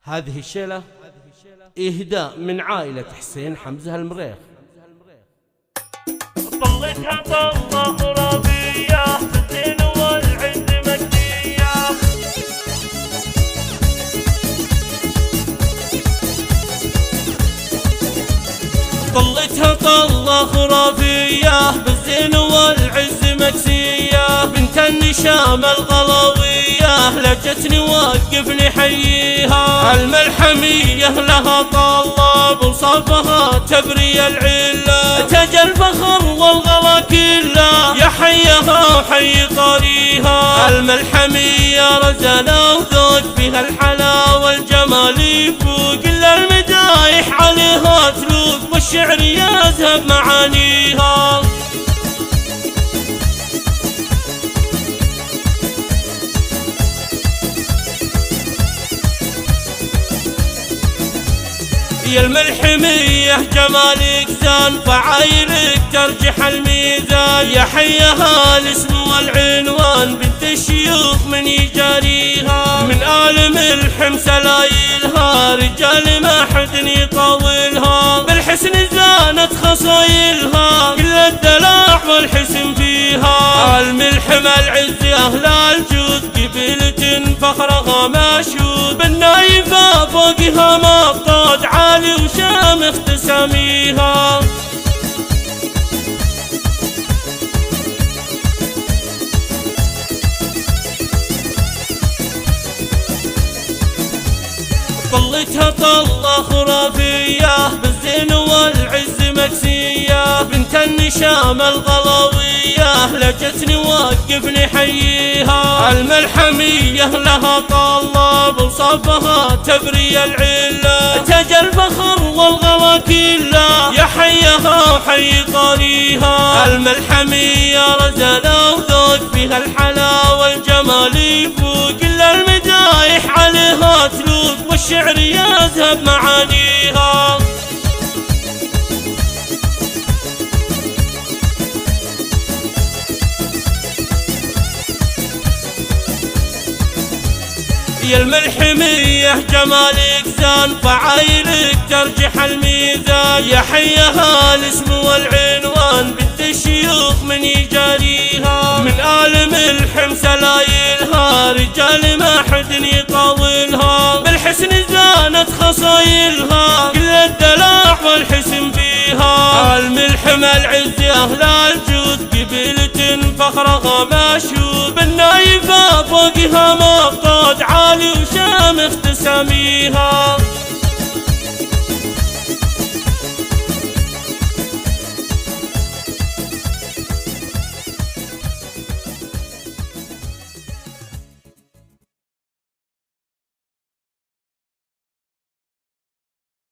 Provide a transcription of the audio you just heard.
هذه الشيلة إهداء من عائلة حسين حمزة المريخ. طلتها طلة خرافية بالزين والعز مجدية. طلتها طلة خرافية بالزين والعز مكسية، بنت النشام الغلاوية لجتني وقفني حييها. الملحمية لها طلة بوصافها تبري العلة، تاج الفخر والغلا كله يا حيها وحي طريها. الملحمية رزانة وذوق فيها الحلا والجمال يفوق، إلا المدايح عليها تلوق والشعر يذهب معانيها. يا الملحمية جمالك زان فعايلك ترجح الميزان، يا حيها الاسم والعنوان بنت الشيوخ من يجاريها. من آل ملحم سلايلها رجال ما حد يطاولها، بالحسن زانت خصايلها كل الدلع والحسن فيها. الملحم العز أهل الجود قبيلة فخرها مشهود، بالنايفة فوقها مطاط عالي وشامخ تساميها. طلتها طلة خرافية بالزين والعز مكسية، بنت النشام الغلاوية لجتني وقفني حييها. الملحمية لها طلة بوصافها تبري العلة، تاج الفخر والغلا كله يا حيها وحي طريها. الملحمية رزانة وذوق فيها الحلا والجمال يفوق، إلا المدايح عليها تلوق والشعر يذهب معانيها. يا الملحمية جمالك زان فعايلك ترجح الميزان، يا حيها الاسم والعنوان بنت الشيوخ من يجاريها. من آل ملحم سلايلها رجال ما حد يطاولها، بالحسن زانت خصايلها كل الدلع والحسن فيها. الملحم العز أهل الجود قبيلة فخرها مشهود، بالنايفة فوقها مطاط عالي وشامخ تساميها.